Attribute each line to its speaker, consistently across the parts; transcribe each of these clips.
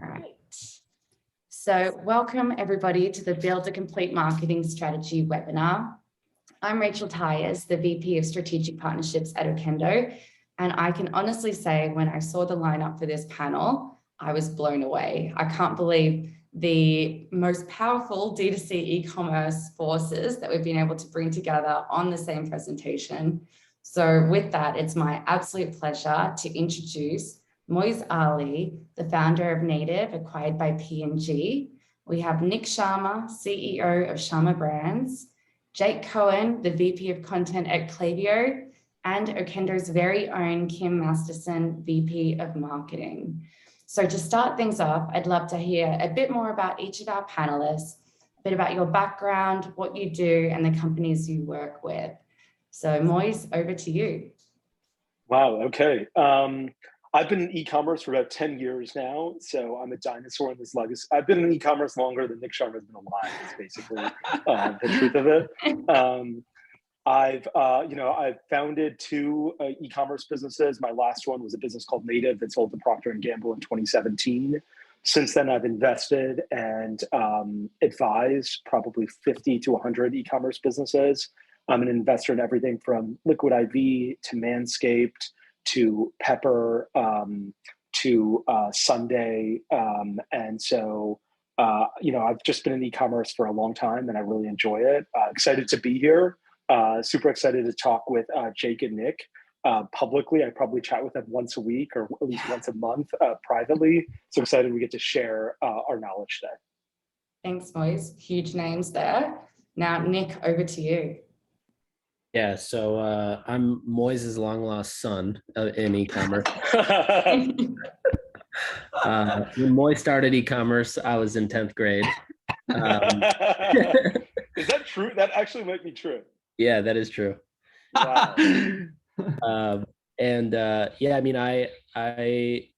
Speaker 1: All right. So welcome everybody to the Build a Complete Marketing Strategy webinar. I'm Rachel Tyers, the VP of Strategic Partnerships at Okendo, and I can honestly say when I saw the lineup for this panel, I was blown away. I can't believe the most powerful D2C e-commerce forces that we've been able to bring together on the same presentation. So with that, it's my absolute pleasure to introduce Moiz Ali, the founder of Native, acquired by P&G. We have Nick Sharma, CEO of Sharma Brands, Jake Cohen, the VP of Content at Klaviyo, and Okendo's very own Kim Masterson, VP of Marketing. So to start things off, I'd love to hear a bit more about each of our panelists, a bit about your background, what you do, and the companies you work with. So Moiz, over to you.
Speaker 2: Wow, okay. I've been in e-commerce for about 10 years now, so I'm a dinosaur in this legacy. I've been in e-commerce longer than Nick Sharma has been alive, is basically the truth of it. I've founded two e-commerce businesses. My last one was a business called Native that sold to Procter & Gamble in 2017. Since then, I've invested and advised probably 50 to 100 e-commerce businesses. I'm an investor in everything from Liquid IV to Manscaped to Pepper to Sunday. And so, I've just been in e-commerce for a long time and I really enjoy it. Excited to be here. Super excited to talk with Jake and Nick publicly. I probably chat with them once a week or at least once a month privately. So excited we get to share our knowledge today.
Speaker 1: Thanks, Moiz. Huge names there. Now, Nick, over to you.
Speaker 3: Yeah, so I'm Moiz's long-lost son in e-commerce. When Moiz started e-commerce, I was in 10th grade.
Speaker 2: Is that true? That actually might be true.
Speaker 3: Yeah, that is true.
Speaker 2: Wow.
Speaker 3: I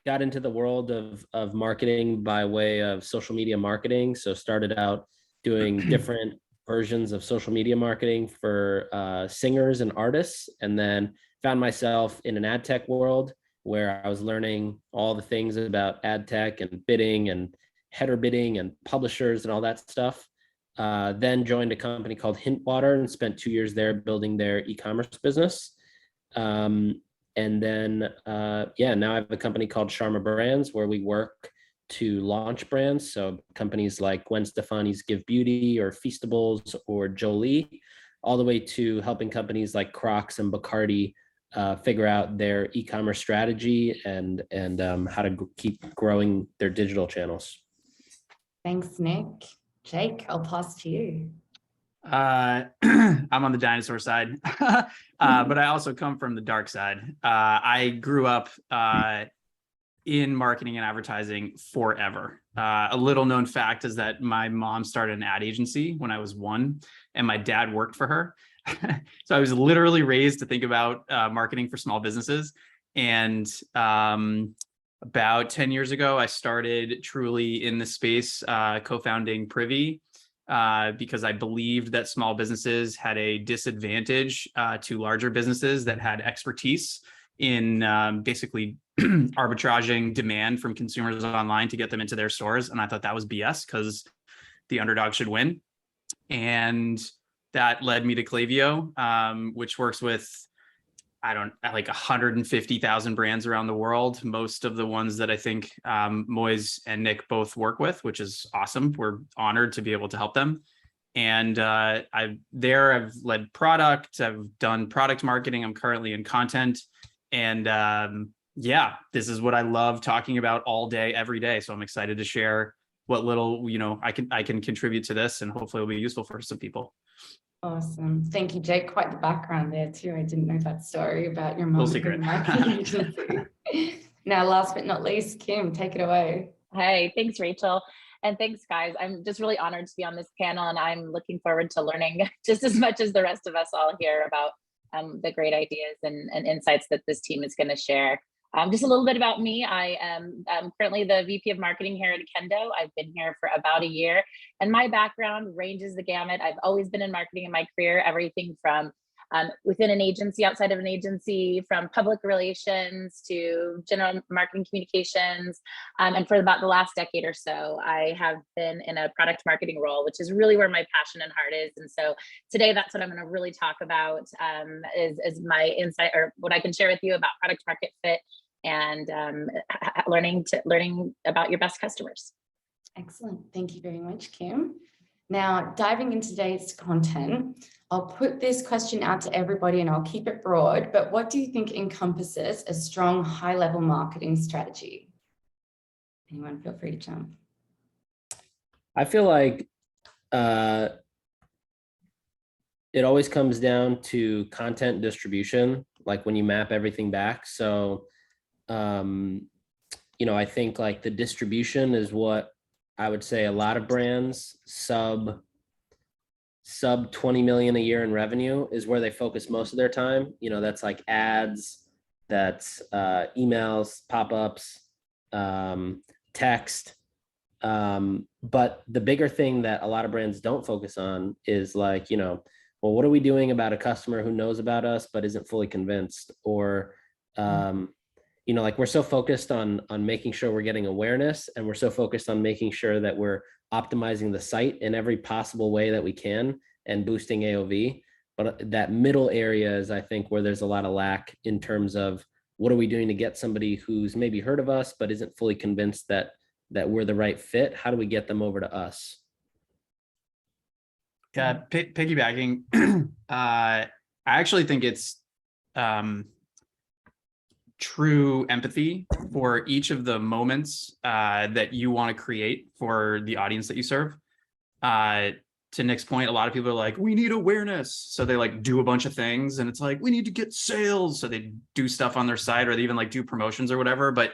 Speaker 3: got into the world of marketing by way of social media marketing. So started out doing different versions of social media marketing for singers and artists, and then found myself in an ad tech world where I was learning all the things about ad tech and bidding and header bidding and publishers and all that stuff. Then joined a company called Hintwater and spent 2 years there building their e-commerce business. Now I have a company called Sharma Brands where we work to launch brands. So companies like Gwen Stefani's Give Beauty or Feastables or Jolie, all the way to helping companies like Crocs and Bacardi figure out their e-commerce strategy and how to keep growing their digital channels.
Speaker 1: Thanks, Nick. Jake, I'll pass to you.
Speaker 4: I'm on the dinosaur side, but I also come from the dark side. I grew up in marketing and advertising forever. A little known fact is that my mom started an ad agency when I was 1 and my dad worked for her. So I was literally raised to think about marketing for small businesses. And about 10 years ago, I started truly in the space, co-founding Privy, because I believed that small businesses had a disadvantage to larger businesses that had expertise in basically arbitraging demand from consumers online to get them into their stores. And I thought that was BS because the underdog should win. And that led me to Klaviyo, which works with, like 150,000 brands around the world. Most of the ones that I think Moiz and Nick both work with, which is awesome. We're honored to be able to help them. And I've led product, I've done product marketing. I'm currently in content. And this is what I love talking about all day, every day. So I'm excited to share what little, I can contribute to this, and hopefully it'll be useful for some people.
Speaker 1: Awesome. Thank you, Jake. Quite the background there too. I didn't know that story about your mom and marketing agency. Now, last but not least, Kim, take it away.
Speaker 5: Hey, thanks, Rachel. And thanks, guys. I'm just really honored to be on this panel, and I'm looking forward to learning just as much as the rest of us all here about the great ideas and insights that this team is going to share. Just a little bit about me. I am currently the VP of Marketing here at Okendo. I've been here for about a year, and my background ranges the gamut. I've always been in marketing in my career, everything from within an agency, outside of an agency, from public relations to general marketing communications. And for about the last decade or so, I have been in a product marketing role, which is really where my passion and heart is. And so today, that's what I'm going to really talk about, is my insight, or what I can share with you about product market fit and learning about your best customers.
Speaker 1: Excellent. Thank you very much, Kim. Now, diving into today's content, I'll put this question out to everybody and I'll keep it broad, but what do you think encompasses a strong high-level marketing strategy? Anyone feel free to jump.
Speaker 3: I feel like it always comes down to content distribution, like when you map everything back. So, I think like the distribution is what I would say a lot of brands sub 20 million a year in revenue is where they focus most of their time. That's like ads, that's emails, pop-ups, text. But the bigger thing that a lot of brands don't focus on is like, well, what are we doing about a customer who knows about us but isn't fully convinced? Or like we're so focused on making sure we're getting awareness, and we're so focused on making sure that we're optimizing the site in every possible way that we can and boosting AOV. But that middle area is, I think, where there's a lot of lack in terms of what are we doing to get somebody who's maybe heard of us but isn't fully convinced that we're the right fit. How do we get them over to us?
Speaker 4: Yeah, piggybacking, I actually think it's true empathy for each of the moments that you want to create for the audience that you serve. To Nick's point, a lot of people are like, we need awareness. So they like do a bunch of things, and it's like, we need to get sales. So they do stuff on their site, or they even like do promotions or whatever. But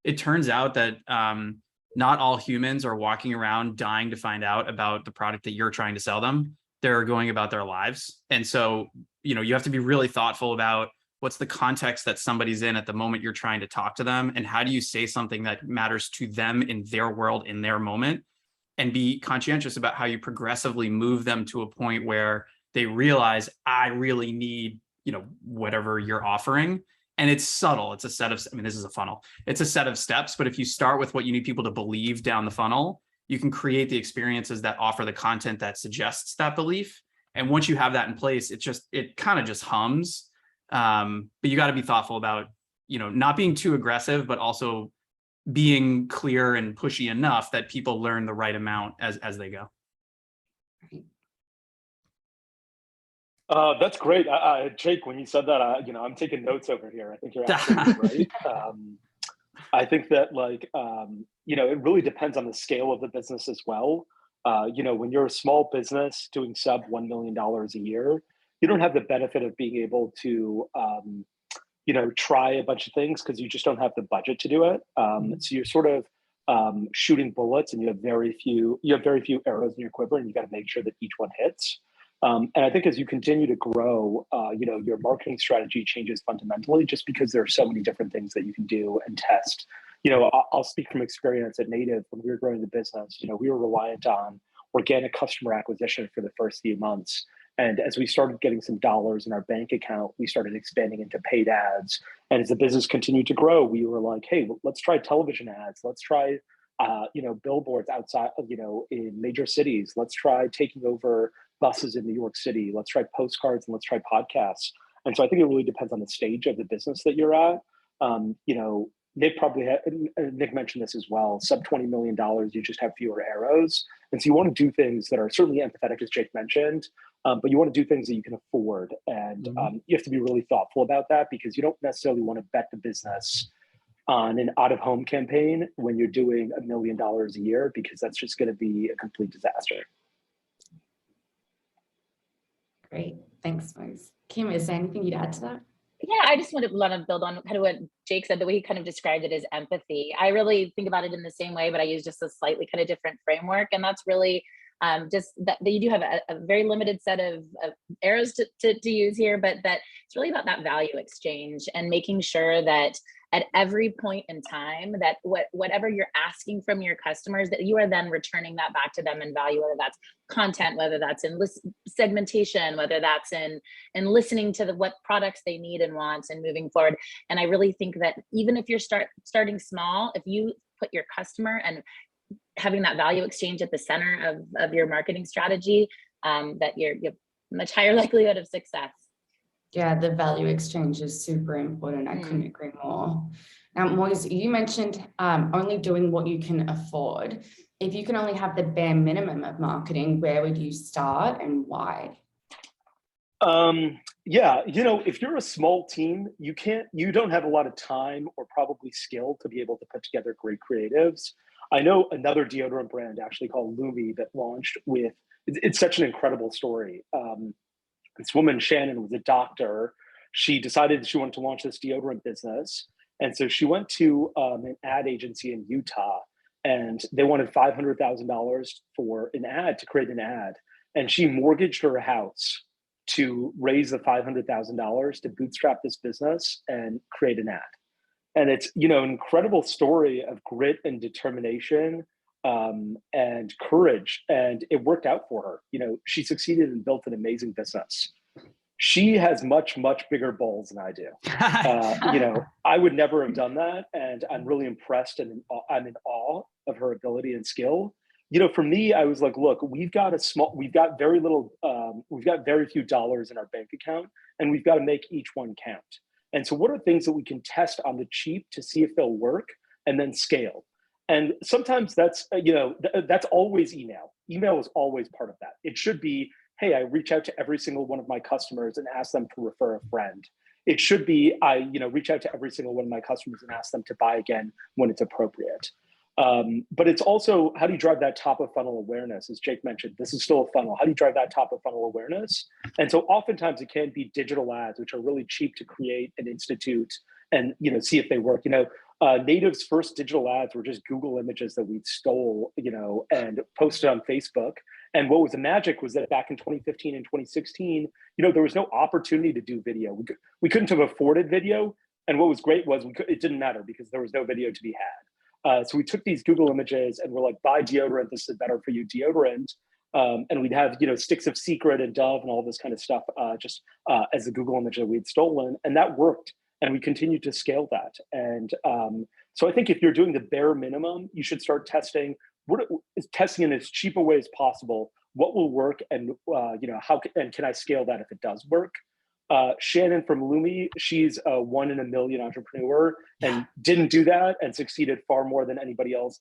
Speaker 4: it turns out that not all humans are walking around dying to find out about the product that you're trying to sell them. They're going about their lives. And so, you have to be really thoughtful about what's the context that somebody's in at the moment you're trying to talk to them, and how do you say something that matters to them in their world, in their moment, and be conscientious about how you progressively move them to a point where they realize, I really need, whatever you're offering. And it's subtle. It's a set of, this is a funnel. It's a set of steps, but if you start with what you need people to believe down the funnel, you can create the experiences that offer the content that suggests that belief. And once you have that in place, it kind of just hums. But you got to be thoughtful about, not being too aggressive, but also being clear and pushy enough that people learn the right amount as they go.
Speaker 2: That's great. Jake, when you said that, I'm taking notes over here. I think you're absolutely right. I think that it really depends on the scale of the business as well. When you're a small business doing sub $1 million a year, you don't have the benefit of being able to, try a bunch of things because you just don't have the budget to do it. So you're sort of shooting bullets, and you have very few arrows in your quiver, and you got to make sure that each one hits. And I think as you continue to grow, your marketing strategy changes fundamentally, just because there are so many different things that you can do and test. I'll speak from experience at Native. When we were growing the business, we were reliant on organic customer acquisition for the first few months. And as we started getting some dollars in our bank account, we started expanding into paid ads. And as the business continued to grow, we were like, hey, let's try television ads. Let's try, billboards outside, in major cities. Let's try taking over buses in New York City. Let's try postcards, and let's try podcasts. And so I think it really depends on the stage of the business that you're at. Nick mentioned this as well. Sub $20 million, you just have fewer arrows. And so you want to do things that are certainly empathetic, as Jake mentioned, but you want to do things that you can afford. And you have to be really thoughtful about that, because you don't necessarily want to bet the business on an out-of-home campaign when you're doing $1 million a year, because that's just going to be a complete disaster.
Speaker 1: Great. Thanks, Mose. Kim, is there anything you'd add to that?
Speaker 5: Yeah, I just want to build on kind of what Jake said, the way he kind of described it as empathy. I really think about it in the same way, but I use just a slightly kind of different framework. And that's really just that you do have a very limited set of arrows to use here, but that it's really about that value exchange and making sure that at every point in time, that whatever you're asking from your customers, that you are then returning that back to them in value, whether that's content, whether that's in segmentation, whether that's in listening to what products they need and want and moving forward. And I really think that even if you're starting small, if you put your customer and having that value exchange at the center of your marketing strategy, that you have much higher likelihood of success.
Speaker 1: Yeah, the value exchange is super important. I couldn't agree more. Now, Moise, you mentioned only doing what you can afford. If you can only have the bare minimum of marketing, where would you start and why?
Speaker 2: Yeah, if you're a small team, you don't have a lot of time or probably skill to be able to put together great creatives. I know another deodorant brand actually called Lumi that launched with, it's such an incredible story. This woman, Shannon, was a doctor. She decided she wanted to launch this deodorant business. And so she went to an ad agency in Utah, and they wanted $500,000 for an ad, to create an ad. And she mortgaged her house to raise the $500,000 to bootstrap this business and create an ad. And it's, an incredible story of grit and determination and courage. And it worked out for her. She succeeded and built an amazing business. She has much, much bigger balls than I do. I would never have done that. And I'm really impressed, and I'm in awe of her ability and skill. For me, I was like, look, we've got very few dollars in our bank account, and we've got to make each one count. And so what are things that we can test on the cheap to see if they'll work and then scale? And sometimes that's always email. Email is always part of that. It should be, hey, I reach out to every single one of my customers and ask them to refer a friend. It should be, I reach out to every single one of my customers and ask them to buy again when it's appropriate. But it's also, how do you drive that top of funnel awareness? As Jake mentioned, this is still a funnel. How do you drive that top of funnel awareness? And so oftentimes it can be digital ads, which are really cheap to create and institute and, see if they work. Native's first digital ads were just Google images that we stole, and posted on Facebook. And what was the magic was that back in 2015 and 2016, there was no opportunity to do video. We couldn't have afforded video. And what was great was it didn't matter because there was no video to be had. So we took these Google images and we're like, buy deodorant, this is better for you deodorant. And we'd have, sticks of Secret and Dove and all this kind of stuff as the Google image that we'd stolen. And that worked. And we continue to scale that. And so I think if you're doing the bare minimum, you should start testing in as cheap a way as possible. What will work, and can I scale that if it does work? Shannon from Lumi, she's a 1 in a million entrepreneur and didn't do that and succeeded far more than anybody else.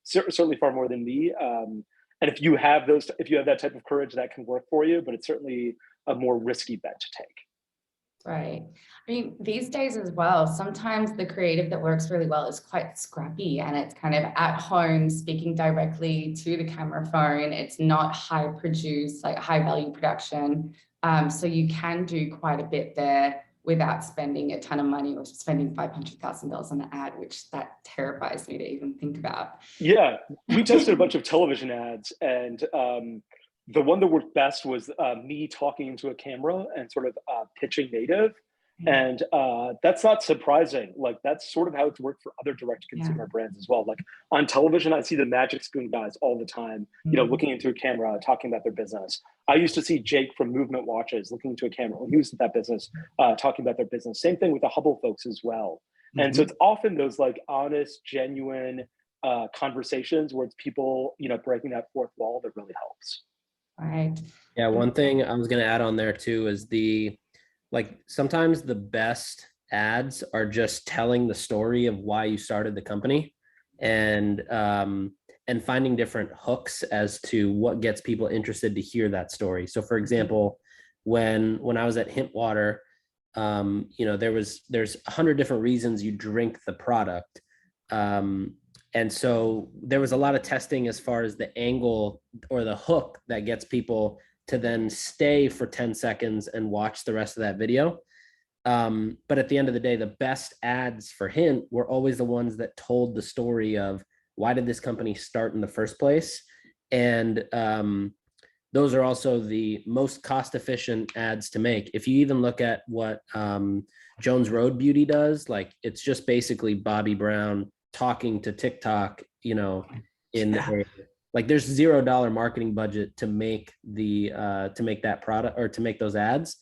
Speaker 2: Certainly far more than me. And if you have that type of courage, that can work for you. But it's certainly a more risky bet to take.
Speaker 1: Right. I mean, these days as well, sometimes the creative that works really well is quite scrappy, and it's kind of at home, speaking directly to the camera phone. It's not high value production. So you can do quite a bit there without spending a ton of money or spending $500,000 on an ad, which that terrifies me to even think about.
Speaker 2: Yeah, we tested a bunch of television ads, and the one that worked best was me talking into a camera and sort of pitching native. And that's not surprising. Like, that's sort of how it's worked for other direct consumer brands as well. Like on television, I see the Magic Spoon guys all the time, looking into a camera, talking about their business. I used to see Jake from Movement Watches looking into a camera when he was at that business, talking about their business. Same thing with the Hubble folks as well. And so it's often those like honest, genuine conversations where it's people, breaking that fourth wall that really helps.
Speaker 1: Right.
Speaker 3: Yeah, one thing I was going to add on there too is sometimes the best ads are just telling the story of why you started the company, and finding different hooks as to what gets people interested to hear that story. So for example, when I was at Hint Water, there's 100 different reasons you drink the product. And so there was a lot of testing as far as the angle or the hook that gets people to then stay for 10 seconds and watch the rest of that video. But at the end of the day, the best ads for Hint were always the ones that told the story of why did this company start in the first place? And those are also the most cost efficient ads to make. If you even look at what Jones Road Beauty does. Like, it's just basically Bobby Brown talking to TikTok, you know, like there's $0 marketing budget to make that product or to make those ads.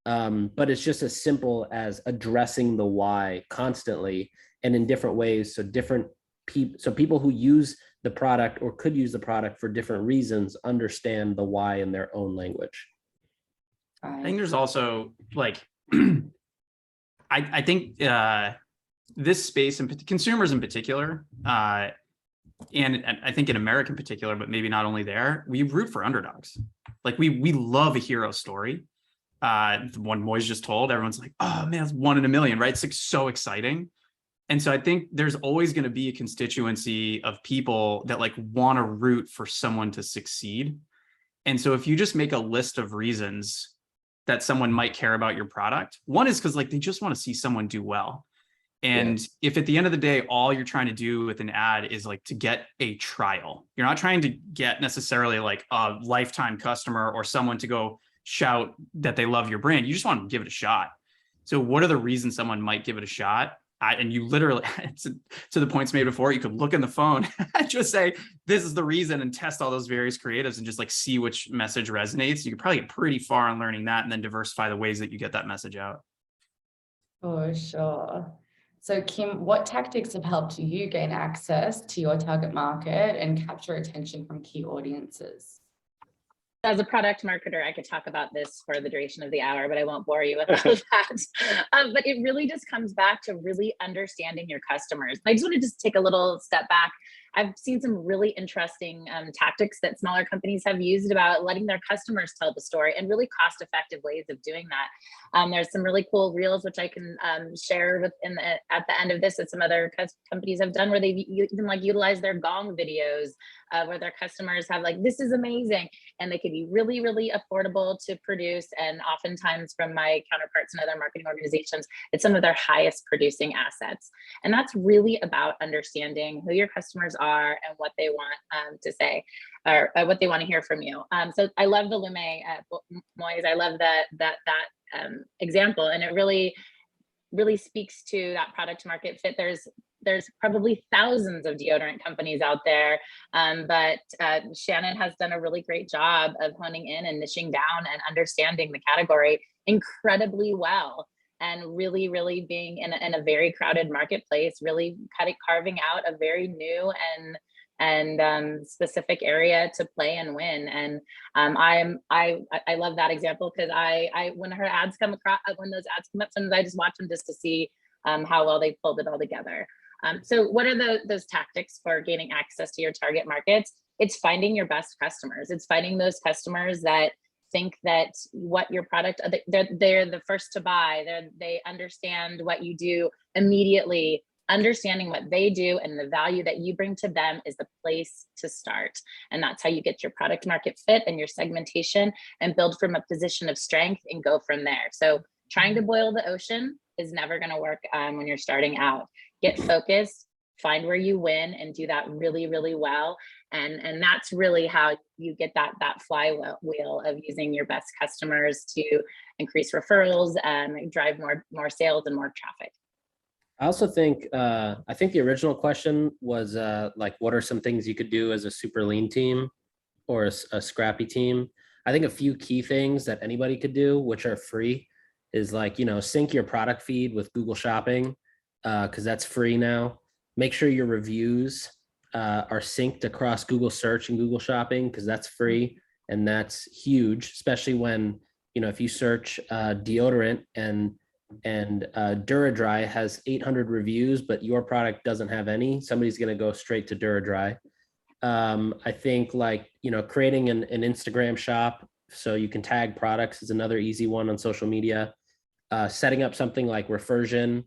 Speaker 3: But it's just as simple as addressing the why constantly and in different ways. So people who use the product or could use the product for different reasons understand the why in their own language.
Speaker 4: I think there's also like, I think this space and consumers in particular, and I think in America in particular, but maybe not only there, we root for underdogs. Like we love a hero story. The one Moise just told, everyone's like, oh man, it's 1 in a million, right? It's like so exciting. And so I think there's always going to be a constituency of people that like want to root for someone to succeed. And so if you just make a list of reasons that someone might care about your product, one is because like they just want to see someone do well. And if at the end of the day, all you're trying to do with an ad is like to get a trial, you're not trying to get necessarily like a lifetime customer or someone to go shout that they love your brand. You just want to give it a shot. So what are the reasons someone might give it a shot? And you literally, to the points made before, you could look in the phone and just say, this is the reason, and test all those various creatives and just like see which message resonates. You could probably get pretty far on learning that and then diversify the ways that you get that message out.
Speaker 1: For sure. So Kim, what tactics have helped you gain access to your target market and capture attention from key audiences?
Speaker 5: As a product marketer, I could talk about this for the duration of the hour, but I won't bore you with all of that. But it really just comes back to really understanding your customers. I just want to just take a little step back. I've seen some really interesting tactics that smaller companies have used about letting their customers tell the story and really cost-effective ways of doing that. There's some really cool reels, which I can share with at the end of this that some other companies have done, where they've even like utilized their gong videos where their customers have like, this is amazing. And they could be really, really affordable to produce. And oftentimes from my counterparts in other marketing organizations, it's some of their highest producing assets. And that's really about understanding who your customers are and what they want to say, or what they want to hear from you. So I love the Lume Moise. I love that example, and it really speaks to that product market fit. There's probably thousands of deodorant companies out there, but Shannon has done a really great job of honing in and niching down and understanding the category incredibly well, and really, really being in a very crowded marketplace, really carving out a very new and specific area to play and win. And I love that example, because when those ads come up, sometimes I just watch them just to see how well they pulled it all together. So what are those tactics for gaining access to your target markets? It's finding your best customers. It's finding those customers that think that what your product, they're the first to buy. They understand what you do immediately. Understanding what they do and the value that you bring to them is the place to start. And that's how you get your product market fit and your segmentation, and build from a position of strength and go from there. So trying to boil the ocean is never going to work when you're starting out. Get focused, find where you win, and do that really, really well. And that's really how you get that flywheel of using your best customers to increase referrals and drive more sales and more traffic.
Speaker 3: I also think, I think the original question was like, what are some things you could do as a super lean team or a scrappy team? I think a few key things that anybody could do, which are free, is like, sync your product feed with Google Shopping, because that's free now. Make sure your reviews are synced across Google Search and Google Shopping, because that's free. And that's huge, especially when, if you search deodorant and DuraDry has 800 reviews, but your product doesn't have any, somebody's going to go straight to DuraDry. I think creating an Instagram shop so you can tag products is another easy one on social media. Setting up something like Refersion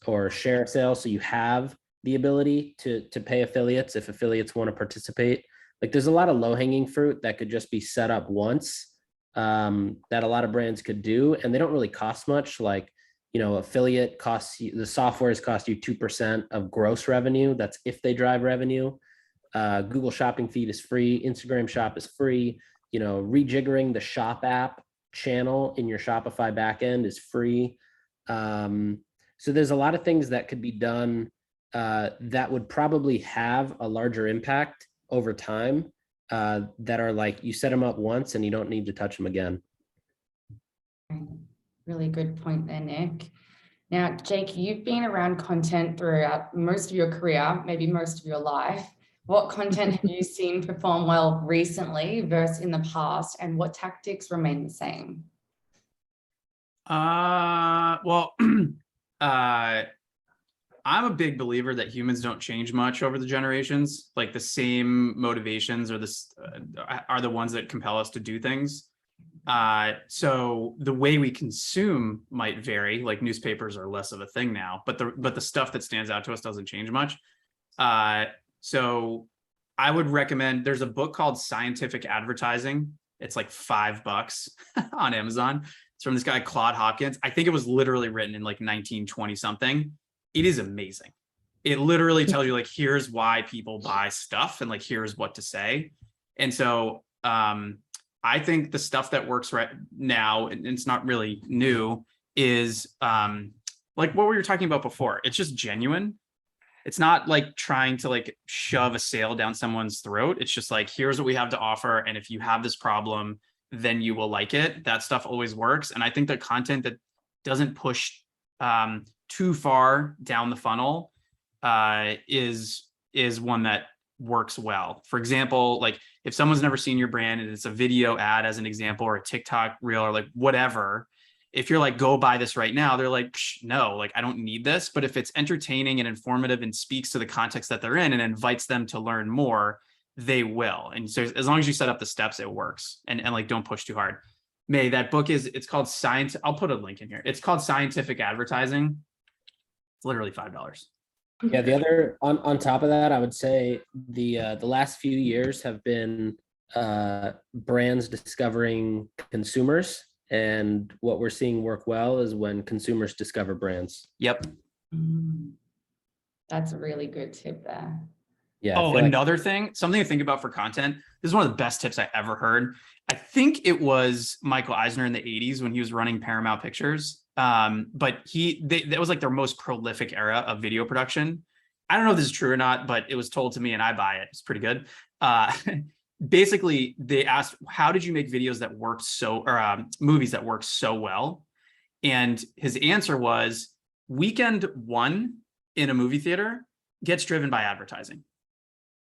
Speaker 3: or Share Sale, so you have the ability to pay affiliates if affiliates want to participate. Like, there's a lot of low-hanging fruit that could just be set up once, that a lot of brands could do, and they don't really cost much. Like, affiliate costs you, the softwares cost you 2% of gross revenue. That's if they drive revenue. Google Shopping feed is free. Instagram shop is free. Rejiggering the shop app channel in your Shopify backend is free. So there's a lot of things that could be done that would probably have a larger impact over time, that are like, you set them up once and you don't need to touch them again.
Speaker 1: Really good point there, Nick. Now, Jake, you've been around content throughout most of your career, maybe most of your life. What content have you seen perform well recently versus in the past, and what tactics remain the same?
Speaker 4: Well, I'm a big believer that humans don't change much over the generations. Like the same motivations are the ones that compel us to do things. So the way we consume might vary. Like newspapers are less of a thing now, but the stuff that stands out to us doesn't change much. So I would recommend, there's a book called Scientific Advertising. It's like $5 on Amazon. It's from this guy, Claude Hopkins. I think it was literally written in like 1920 something. It is amazing. It literally tells you like, here's why people buy stuff and like, here's what to say. And so, I think the stuff that works right now, and it's not really new, is like what we were talking about before. It's just genuine. It's not like trying to like shove a sale down someone's throat. It's just like, here's what we have to offer. And if you have this problem, then you will like it. That stuff always works. And I think the content that doesn't push too far down the funnel is one that works well. For example, like if someone's never seen your brand and it's a video ad as an example, or a TikTok reel, or like whatever, if you're like, go buy this right now, they're like, no, like I don't need this. But if it's entertaining and informative and speaks to the context that they're in and invites them to learn more, they will. And so as long as you set up the steps, it works. And like, don't push too hard. May, that book it's called Science. I'll put a link in here. It's called Scientific Advertising. It's literally $5.
Speaker 3: Yeah, the other on top of that, I would say the last few years have been brands discovering consumers, and what we're seeing work well is when consumers discover brands.
Speaker 4: Yep.
Speaker 1: That's a really good tip there.
Speaker 3: Yeah.
Speaker 4: Oh, another thing, something to think about for content. This is one of the best tips I ever heard. I think it was Michael Eisner in the 80s when he was running Paramount Pictures. But that was like their most prolific era of video production. I don't know if this is true or not, but it was told to me and I buy it. It's pretty good. Basically, they asked, how did you make videos that worked movies that work so well? And his answer was, weekend one in a movie theater gets driven by advertising.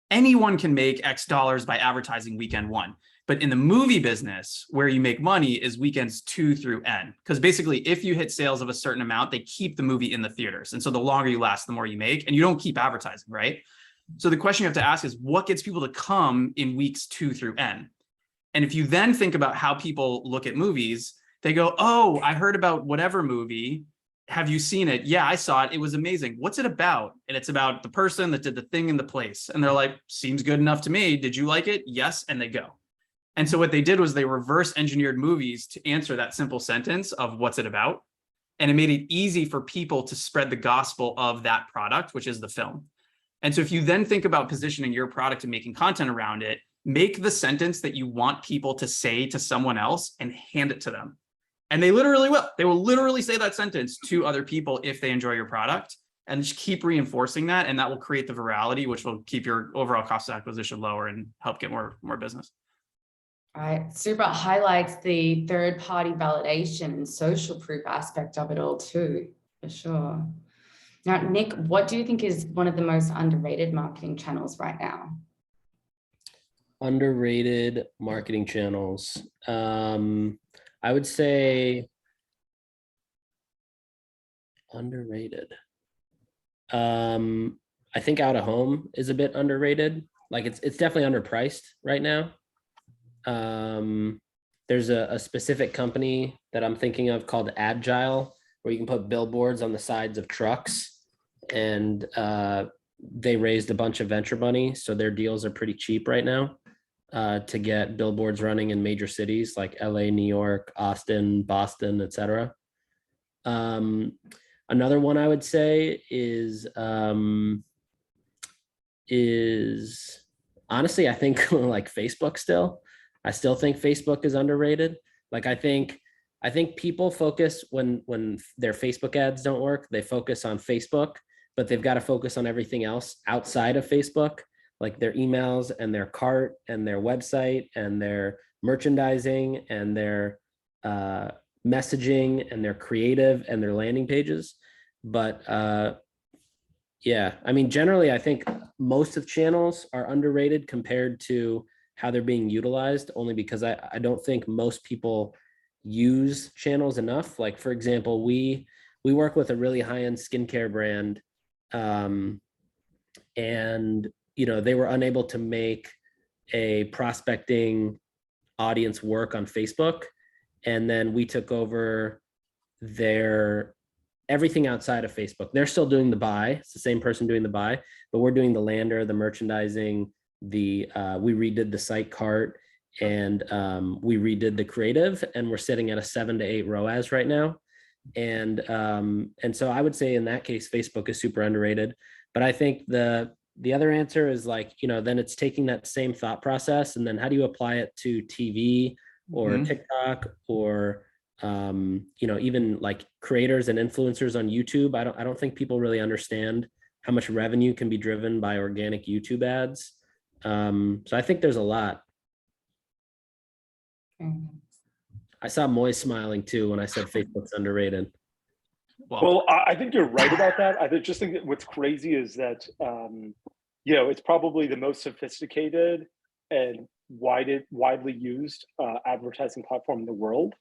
Speaker 4: Anyone can make X dollars by advertising weekend one. But in the movie business, where you make money is weekends 2 through N. Because basically, if you hit sales of a certain amount, they keep the movie in the theaters. And so the longer you last, the more you make, and you don't keep advertising, right? So the question you have to ask is, what gets people to come in weeks 2 through N? And if you then think about how people look at movies, they go, oh, I heard about whatever movie. Have you seen it? Yeah, I saw it. It was amazing. What's it about? And it's about the person that did the thing in the place. And they're like, seems good enough to me. Did you like it? Yes. And they go. And so what they did was they reverse engineered movies to answer that simple sentence of what's it about. And it made it easy for people to spread the gospel of that product, which is the film. And so if you then think about positioning your product and making content around it, make the sentence that you want people to say to someone else and hand it to them. And they literally will. They will literally say that sentence to other people if they enjoy your product, and just keep reinforcing that. And that will create the virality, which will keep your overall cost of acquisition lower and help get more business.
Speaker 1: All right, super highlights the third-party validation and social proof aspect of it all too, for sure. Now, Nick, what do you think is one of the most underrated marketing channels right now?
Speaker 3: Underrated marketing channels. I would say underrated. I think out of home is a bit underrated. Like it's definitely underpriced right now. There's a specific company that I'm thinking of called Agile, where you can put billboards on the sides of trucks, and they raised a bunch of venture money, so their deals are pretty cheap right now to get billboards running in major cities like LA, New York, Austin, Boston, etc. Another one I would say is honestly, I think like Facebook still. I still think Facebook is underrated. Like I think I think people focus when their Facebook ads don't work, they focus on Facebook, but they've got to focus on everything else outside of Facebook, like their emails and their cart and their website and their merchandising and their messaging and their creative and their landing pages. But yeah, I mean, generally, I think most of channels are underrated compared to how they're being utilized, only because I don't think most people use channels enough. Like, for example, we work with a really high-end skincare brand, and they were unable to make a prospecting audience work on Facebook, and then we took over their everything outside of Facebook. They're still doing the buy. It's the same person doing the buy, but we're doing the lander, the merchandising, we redid the site cart, and we redid the creative, and we're sitting at a 7 to 8 ROAS right now. And so I would say in that case, Facebook is super underrated. But I think the other answer is like, then it's taking that same thought process, and then how do you apply it to TV or TikTok or even like creators and influencers on YouTube. I don't think people really understand how much revenue can be driven by organic YouTube ads. So I think there's a lot. I saw Moy smiling too when I said Facebook's underrated.
Speaker 2: Well, I think you're right about that. I just think that what's crazy is that, it's probably the most sophisticated and widely used advertising platform in the world.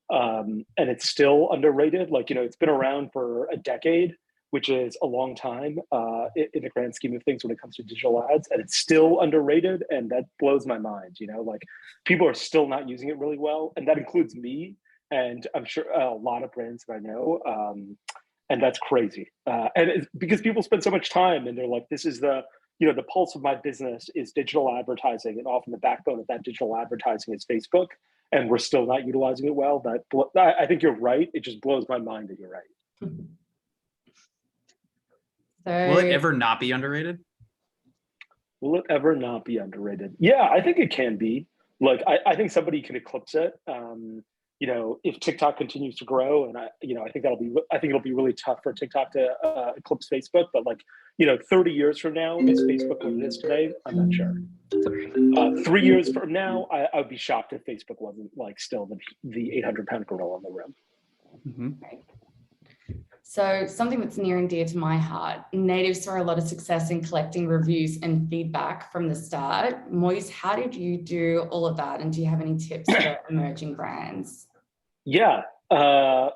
Speaker 2: And it's still underrated. Like, it's been around for a decade, which is a long time in the grand scheme of things when it comes to digital ads, and it's still underrated. And that blows my mind. Like, people are still not using it really well. And that includes me. And I'm sure a lot of brands that I know. And that's crazy. And it's because people spend so much time and they're like, this is the pulse of my business is digital advertising. And often the backbone of that digital advertising is Facebook. And we're still not utilizing it well. I think you're right. It just blows my mind that you're right.
Speaker 4: Will it ever not be underrated?
Speaker 2: Will it ever not be underrated? Yeah, I think it can be. Like, I think somebody can eclipse it. If TikTok continues to grow, and I think it'll be really tough for TikTok to eclipse Facebook. But 30 years from now, is Facebook what it is today? I'm not sure. 3 years from now, I would be shocked if Facebook wasn't still the 800-pound gorilla in the room.
Speaker 4: Mm-hmm.
Speaker 1: So something that's near and dear to my heart, Native saw a lot of success in collecting reviews and feedback from the start. Moise, how did you do all of that? And do you have any tips for emerging brands?
Speaker 2: Yeah,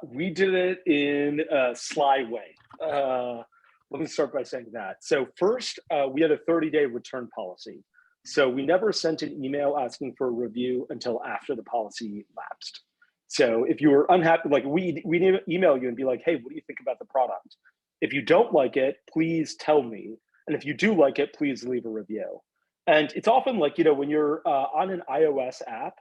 Speaker 2: we did it in a sly way. Let me start by saying that. So first, we had a 30-day return policy. So we never sent an email asking for a review until after the policy lapsed. So if you were unhappy, we email you and be like, hey, what do you think about the product? If you don't like it, please tell me. And if you do like it, please leave a review. And it's often when you're on an iOS app,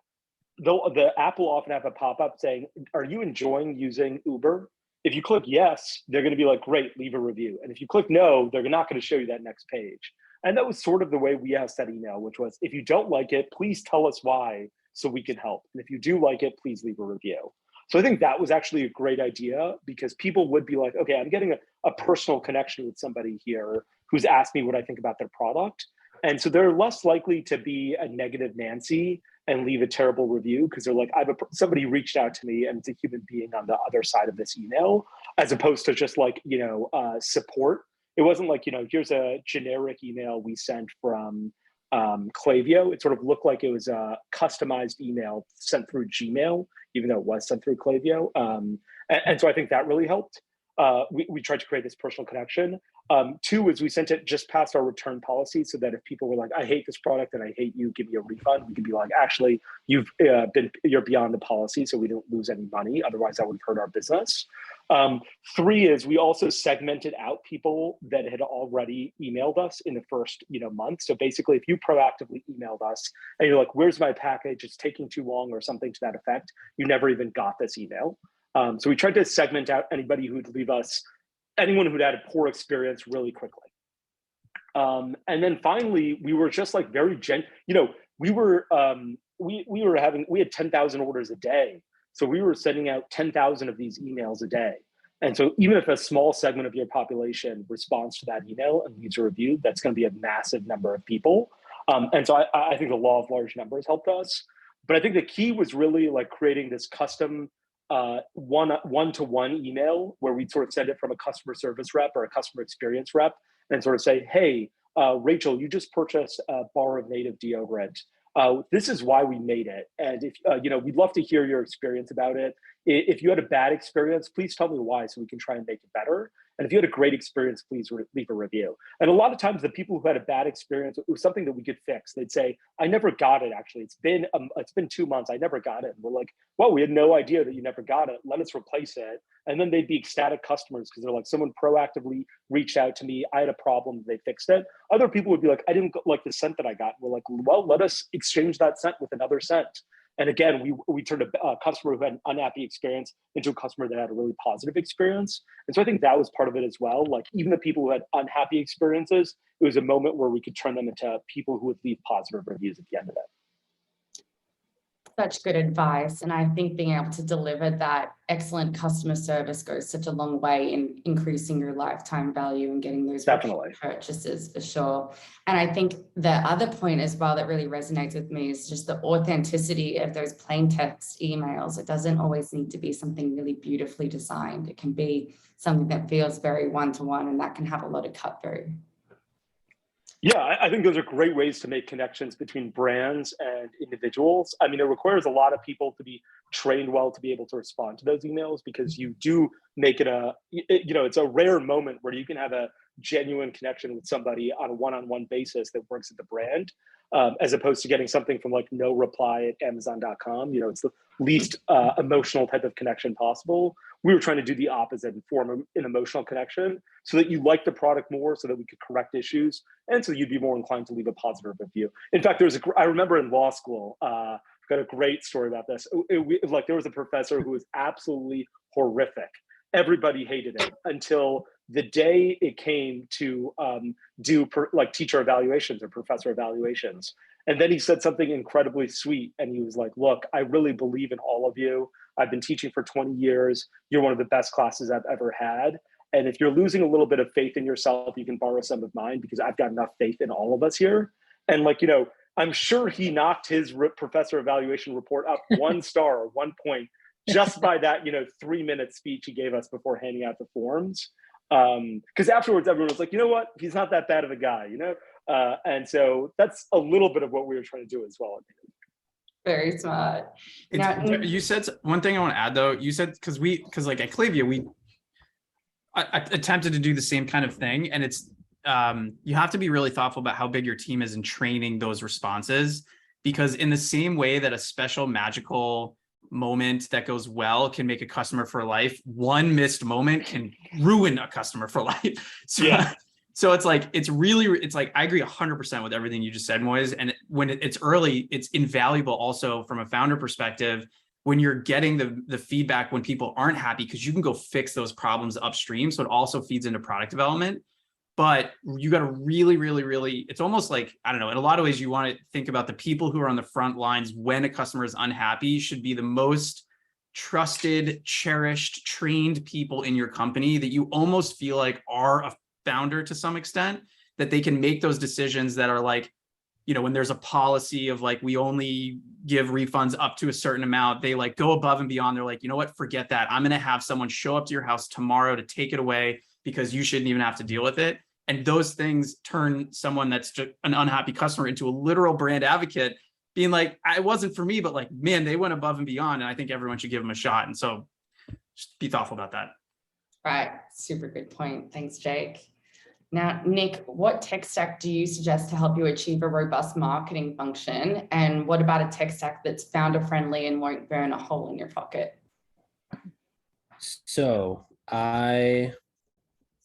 Speaker 2: the app will often have a pop-up saying, are you enjoying using Uber? If you click yes, they're going to be like, great, leave a review. And if you click no, they're not going to show you that next page. And that was sort of the way we asked that email, which was, if you don't like it, please tell us why so we can help. And if you do like it, please leave a review. So I think that was actually a great idea, because people would be like, okay, I'm getting a personal connection with somebody here who's asked me what I think about their product. And so they're less likely to be a negative Nancy and leave a terrible review, because they're like, somebody reached out to me and it's a human being on the other side of this email, as opposed to just support. It wasn't like, here's a generic email we sent from Klaviyo. It sort of looked like it was a customized email sent through Gmail, even though it was sent through Klaviyo. And so I think that really helped. We tried to create this personal connection. Two is we sent it just past our return policy, so that if people were like, I hate this product and I hate you, give me a refund, we could be like, actually, you're beyond the policy, so we don't lose any money. Otherwise, that would have hurt our business. Three is we also segmented out people that had already emailed us in the first month. So basically, if you proactively emailed us and you're like, where's my package? It's taking too long, or something to that effect, you never even got this email. So we tried to segment out anybody who'd leave us, anyone who'd had a poor experience really quickly. And then finally, we were just very we had 10,000 orders a day. So we were sending out 10,000 of these emails a day. And so even if a small segment of your population responds to that email and leaves a review, that's going to be a massive number of people. And so I think the law of large numbers helped us. But I think the key was really like creating this custom one-to-one email where we'd sort of send it from a customer service rep or a customer experience rep and sort of say, hey, Rachel, you just purchased a bar of native deodorant. This is why we made it. And if, we'd love to hear your experience about it. If you had a bad experience, please tell me why so we can try and make it better. And if you had a great experience, please leave a review. And a lot of times the people who had a bad experience, it was something that we could fix. They'd say, I never got it, actually. It's been 2 months. I never got it. And we're like, well, we had no idea that you never got it. Let us replace it. And then they'd be ecstatic customers because they're like, someone proactively reached out to me. I had a problem. They fixed it. Other people would be like, I didn't like the scent that I got. We're like, well, let us exchange that scent with another scent. And again, we turned a customer who had an unhappy experience into a customer that had a really positive experience. And so I think that was part of it as well. Like even the people who had unhappy experiences, it was a moment where we could turn them into people who would leave positive reviews at the end of it.
Speaker 1: Such good advice. And I think being able to deliver that excellent customer service goes such a long way in increasing your lifetime value and getting those
Speaker 2: Definitely
Speaker 1: purchases for sure. And I think the other point as well that really resonates with me is just the authenticity of those plain text emails. It doesn't always need to be something really beautifully designed. It can be something that feels very one-to-one, and that can have a lot of cut through.
Speaker 2: Yeah, I think those are great ways to make connections between brands and individuals. I mean, it requires a lot of people to be trained well to be able to respond to those emails, because you do make it it's a rare moment where you can have a genuine connection with somebody on a one-on-one basis that works at the brand, as opposed to getting something from like no reply at Amazon.com. It's the least emotional type of connection possible. We were trying to do the opposite and form an emotional connection so that you like the product more, so that we could correct issues, and so you'd be more inclined to leave a positive review. In fact, I remember in law school, I've got a great story about this. There was a professor who was absolutely horrific. Everybody hated it until the day it came to do teacher evaluations or professor evaluations. And then he said something incredibly sweet. And he was like, look, I really believe in all of you. I've been teaching for 20 years. You're one of the best classes I've ever had. And if you're losing a little bit of faith in yourself, you can borrow some of mine, because I've got enough faith in all of us here. And I'm sure he knocked his professor evaluation report up 1 star or 1 point just by that, 3-minute speech he gave us before handing out the forms. Because afterwards, everyone was like, you know what? He's not that bad of a guy, And so that's a little bit of what we were trying to do as well.
Speaker 1: Very smart.
Speaker 4: You said one thing I want to add though. You said because like at Klaviyo, I attempted to do the same kind of thing, and it's you have to be really thoughtful about how big your team is in training those responses, because in the same way that a special magical moment that goes well can make a customer for life, one missed moment can ruin a customer for life. So, yeah. So it's like I agree 100% with everything you just said, Moise. And when it's early, it's invaluable also from a founder perspective when you're getting the feedback when people aren't happy, because you can go fix those problems upstream. So it also feeds into product development. But you got to really, really, really, it's almost like, I don't know, in a lot of ways, you want to think about the people who are on the front lines when a customer is unhappy should be the most trusted, cherished, trained people in your company that you almost feel like are a founder to some extent, that they can make those decisions that are like, when there's a policy of like, we only give refunds up to a certain amount, they like go above and beyond. They're like, you know what, forget that. I'm going to have someone show up to your house tomorrow to take it away because you shouldn't even have to deal with it. And those things turn someone that's just an unhappy customer into a literal brand advocate, being like, it wasn't for me, but like, man, they went above and beyond. And I think everyone should give them a shot. And so just be thoughtful about that.
Speaker 1: Right. Super good point. Thanks, Jake. Now, Nick, what tech stack do you suggest to help you achieve a robust marketing function? And what about a tech stack that's founder friendly and won't burn a hole in your pocket?
Speaker 3: So I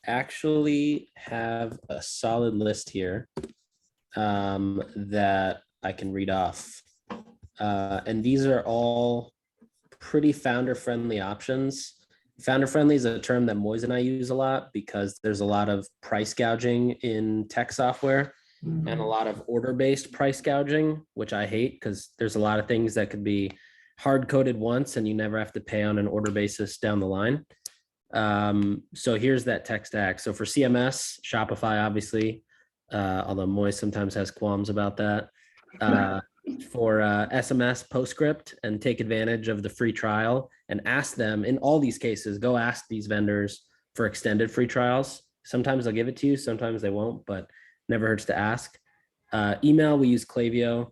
Speaker 3: actually have a solid list here that I can read off. And these are all pretty founder-friendly options. Founder-friendly is a term that Moise and I use a lot because there's a lot of price gouging in tech software and a lot of order-based price gouging, which I hate because there's a lot of things that could be hard coded once and you never have to pay on an order basis down the line. So here's that tech stack. So for CMS, Shopify, obviously, although Moy sometimes has qualms about that. For SMS, Postscript, and take advantage of the free trial and ask them in all these cases, go ask these vendors for extended free trials. Sometimes they'll give it to you, sometimes they won't, but never hurts to ask. Email, we use Klaviyo.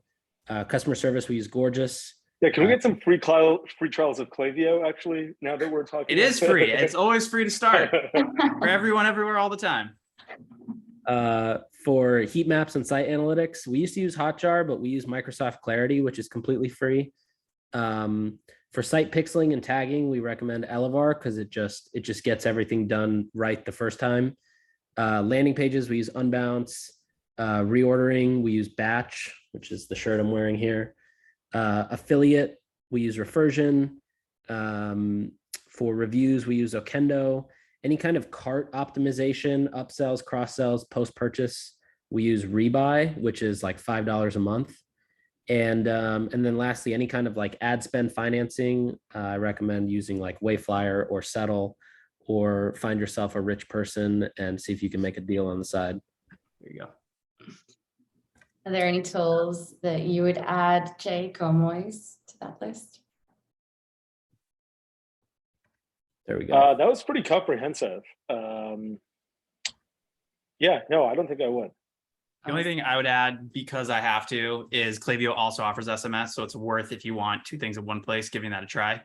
Speaker 3: Customer service, we use Gorgeous.
Speaker 2: Yeah, can we get some free trials of Klaviyo, actually, now that we're talking?
Speaker 4: It is free. It's always free to start for everyone, everywhere, all the time.
Speaker 3: For heat maps and site analytics, we used to use Hotjar, but we use Microsoft Clarity, which is completely free. For site pixeling and tagging, we recommend Elevar because it just gets everything done right the first time. Landing pages, we use Unbounce. Reordering, we use Batch, which is the shirt I'm wearing here. Affiliate, we use Refersion. For reviews, we use Okendo. Any kind of cart optimization, upsells, cross sells, post purchase, we use Rebuy, which is like $5 a month. And then lastly, any kind of like ad spend financing, I recommend using like Wayflyer or Settle, or find yourself a rich person and see if you can make a deal on the side. There you go.
Speaker 1: Are there any tools that you would add, Jake or Moise, to that list?
Speaker 3: There we go.
Speaker 2: That was pretty comprehensive. Yeah, no, I don't think I would.
Speaker 4: The only thing I would add, because I have to, is Klaviyo also offers SMS, so it's worth, if you want two things in one place, giving that a try.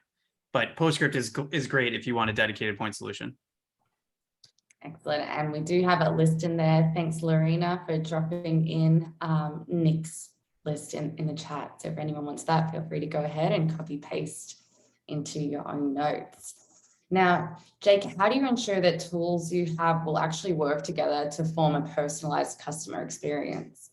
Speaker 4: But Postscript is great if you want a dedicated point solution.
Speaker 1: Excellent. And we do have a list in there. Thanks, Lorena, for dropping in Nick's list in the chat. So if anyone wants that, feel free to go ahead and copy paste into your own notes. Now, Jake, how do you ensure that tools you have will actually work together to form a personalized customer experience?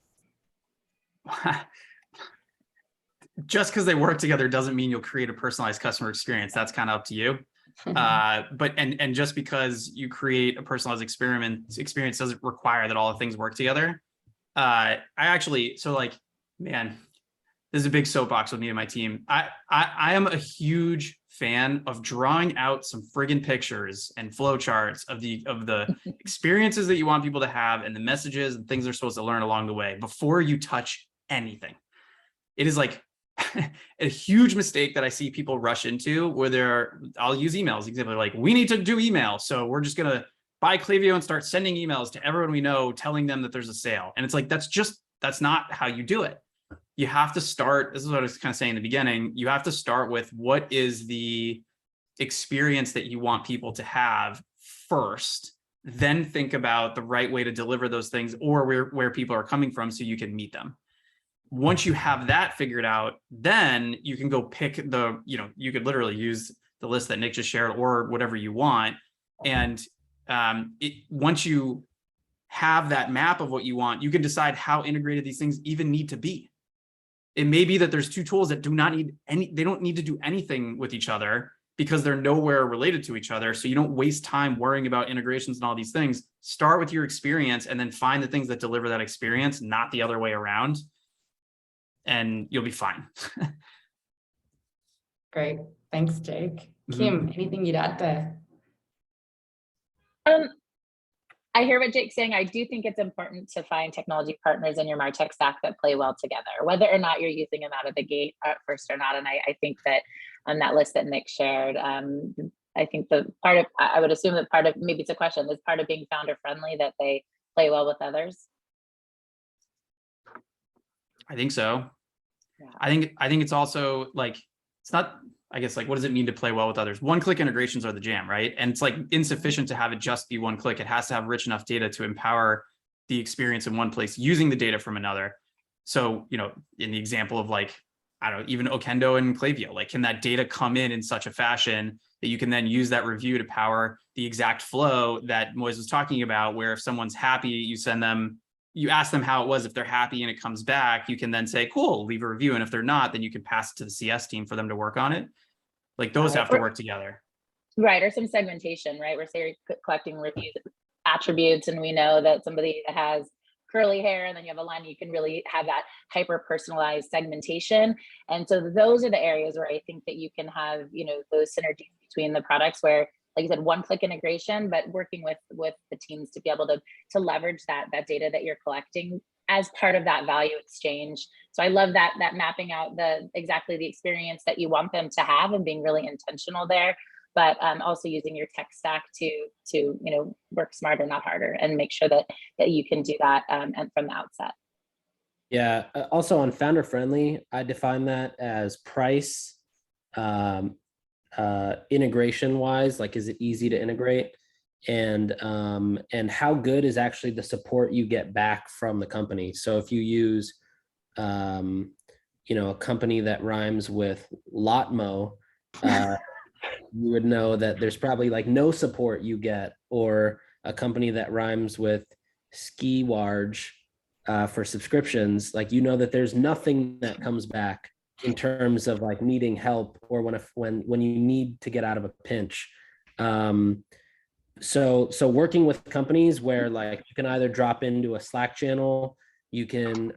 Speaker 4: Just because they work together doesn't mean you'll create a personalized customer experience. That's kind of up to you. But just because you create a personalized experience doesn't require that all the things work together. Man, this is a big soapbox with me and my team. I am a huge fan of drawing out some friggin' pictures and flowcharts of the experiences that you want people to have and the messages and things they're supposed to learn along the way before you touch anything. It is like a huge mistake that I see people rush into where I'll use emails. Example, like, we need to do email, so we're just gonna buy Klaviyo and start sending emails to everyone we know, telling them that there's a sale. And it's like, that's not how you do it. You have to start, this is what I was kind of saying in the beginning, you have to start with what is the experience that you want people to have first, then think about the right way to deliver those things or where people are coming from so you can meet them. Once you have that figured out, then you can go pick you could literally use the list that Nick just shared or whatever you want. And once you have that map of what you want, you can decide how integrated these things even need to be. It may be that there's two tools that they don't need to do anything with each other because they're nowhere related to each other. So you don't waste time worrying about integrations and all these things. Start with your experience and then find the things that deliver that experience, not the other way around. And you'll be fine.
Speaker 1: Great. Thanks, Jake. Kim, anything you'd add there?
Speaker 5: I hear what Jake's saying. I do think it's important to find technology partners in your MarTech stack that play well together, whether or not you're using them out of the gate at first or not. And I think that on that list that Nick shared, I think I would assume that part of, maybe it's a question, is part of being founder friendly that they play well with others.
Speaker 4: I think so.
Speaker 5: Yeah.
Speaker 4: I think it's also like, it's not, I guess, like, what does it mean to play well with others? One-click integrations are the jam, right? And it's like insufficient to have it just be one click. It has to have rich enough data to empower the experience in one place using the data from another. So, in the example of like, I don't know, even Okendo and Klaviyo, like, can that data come in such a fashion that you can then use that review to power the exact flow that Moise was talking about, where if someone's happy, you ask them how it was. If they're happy and it comes back, you can then say, cool, leave a review. And if they're not, then you can pass it to the CS team for them to work on it. Like, those have to work together.
Speaker 5: Right, or some segmentation, right? We're saying collecting reviews attributes, and we know that somebody that has curly hair, and then you have a line, you can really have that hyper personalized segmentation. And so those are the areas where I think that you can have, those synergies between the products where, like you said, one-click integration, but working with the teams to be able to leverage that data that you're collecting as part of that value exchange. So I love that mapping out exactly the experience that you want them to have and being really intentional there, but also using your tech stack to work smarter, not harder, and make sure that you can do that and from the outset.
Speaker 3: Yeah. Also on founder friendly, I define that as price, integration wise, like, is it easy to integrate? And how good is actually the support you get back from the company? So if you use, a company that rhymes with Lotmo, you would know that there's probably like no support you get, or a company that rhymes with Ski Warge for subscriptions, like, that there's nothing that comes back in terms of like needing help or when you need to get out of a pinch. So working with companies where like you can either drop into a Slack channel, you can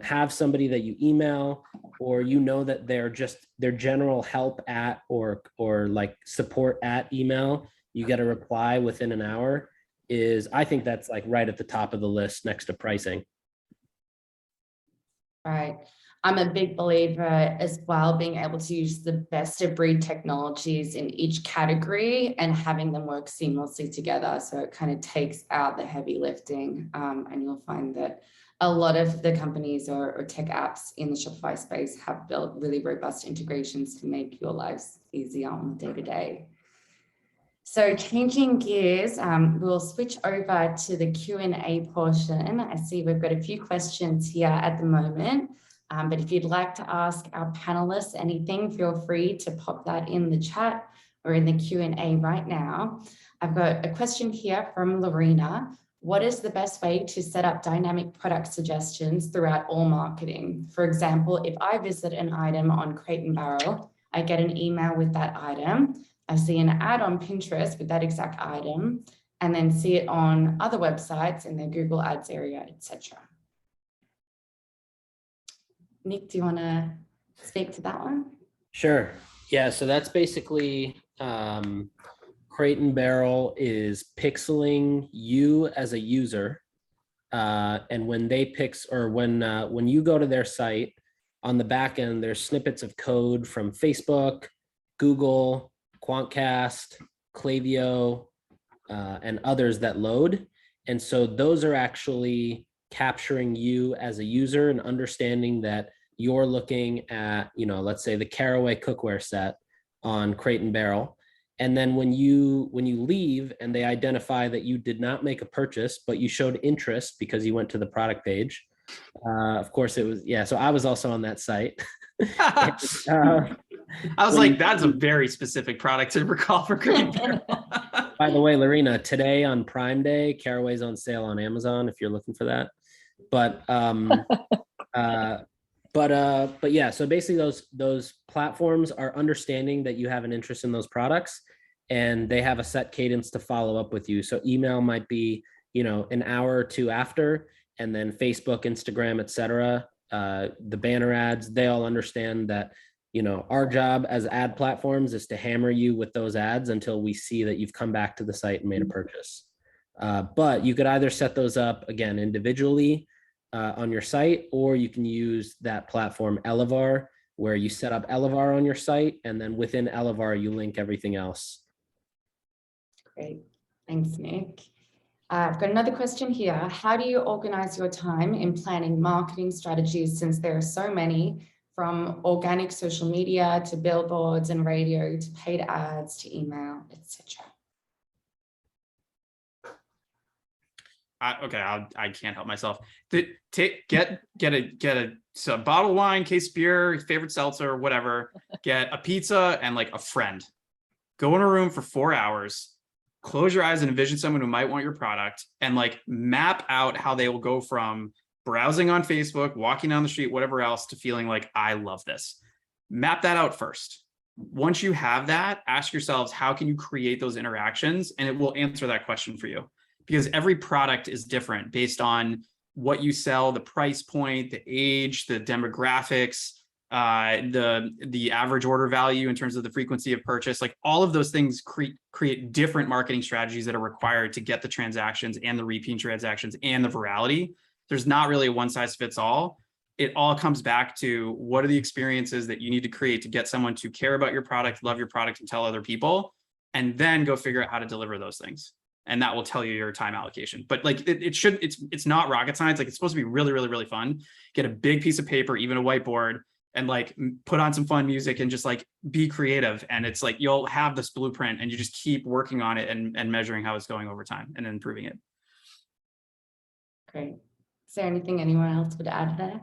Speaker 3: have somebody that you email, or that their general help at or like support at email, you get a reply within an hour, I think that's like right at the top of the list next to pricing.
Speaker 1: Right. I'm a big believer as well, being able to use the best of breed technologies in each category and having them work seamlessly together. So it kind of takes out the heavy lifting. And you'll find that a lot of the companies or tech apps in the Shopify space have built really robust integrations to make your lives easier on the day-to-day. So changing gears, we'll switch over to the Q&A portion. I see we've got a few questions here at the moment. But if you'd like to ask our panelists anything, feel free to pop that in the chat or in the Q&A right now. I've got a question here from Lorena. What is the best way to set up dynamic product suggestions throughout all marketing? For example, if I visit an item on Crate & Barrel, I get an email with that item. I see an ad on Pinterest with that exact item, and then see it on other websites in the Google Ads area, etc. Nick, do you want to speak to that one?
Speaker 3: Sure. Yeah. So that's basically Crate & Barrel is pixeling you as a user, and when they when you go to their site, on the back end, there's snippets of code from Facebook, Google, Quantcast, Klaviyo, and others that load. And so those are actually capturing you as a user and understanding that you're looking at, let's say the Caraway cookware set on Crate & Barrel. And then when you leave and they identify that you did not make a purchase, but you showed interest because you went to the product page. Of course it was, yeah. So I was also on that site.
Speaker 4: I was like, that's a very specific product to recall for Crate & Barrel.
Speaker 3: By the way, Lorena, today on Prime Day, Caraway's on sale on Amazon if you're looking for that. But yeah, so basically those platforms are understanding that you have an interest in those products, and they have a set cadence to follow up with you. So email might be, an hour or two after, and then Facebook, Instagram, etc. The banner ads, they all understand that, our job as ad platforms is to hammer you with those ads until we see that you've come back to the site and made a purchase. But you could either set those up again individually on your site, or you can use that platform Elevar, where you set up Elevar on your site, and then within Elevar, you link everything else.
Speaker 1: Great. Thanks, Nick. I've got another question here. How do you organize your time in planning marketing strategies, since there are so many, from organic social media to billboards and radio to paid ads to email, etc.?
Speaker 4: Okay, I can't help myself. Get a bottle of wine, case of beer, favorite seltzer, whatever. Get a pizza and like a friend. Go in a room for 4 hours. Close your eyes and envision someone who might want your product, and like map out how they will go from browsing on Facebook, walking down the street, whatever else, to feeling like, I love this. Map that out first. Once you have that, ask yourselves, how can you create those interactions? And it will answer that question for you. Because every product is different based on what you sell, the price point, the age, the demographics, the average order value in terms of the frequency of purchase. Like all of those things create different marketing strategies that are required to get the transactions and the repeat transactions and the virality. There's not really a one size fits all. It all comes back to what are the experiences that you need to create to get someone to care about your product, love your product, and tell other people, and then go figure out how to deliver those things. And that will tell you your time allocation. But like it's not rocket science. Like it's supposed to be really, really, really fun. Get a big piece of paper, even a whiteboard, and like put on some fun music and just like be creative. And it's like you'll have this blueprint and you just keep working on it and measuring how it's going over time and improving it.
Speaker 1: Great. Is there anything anyone else would add there?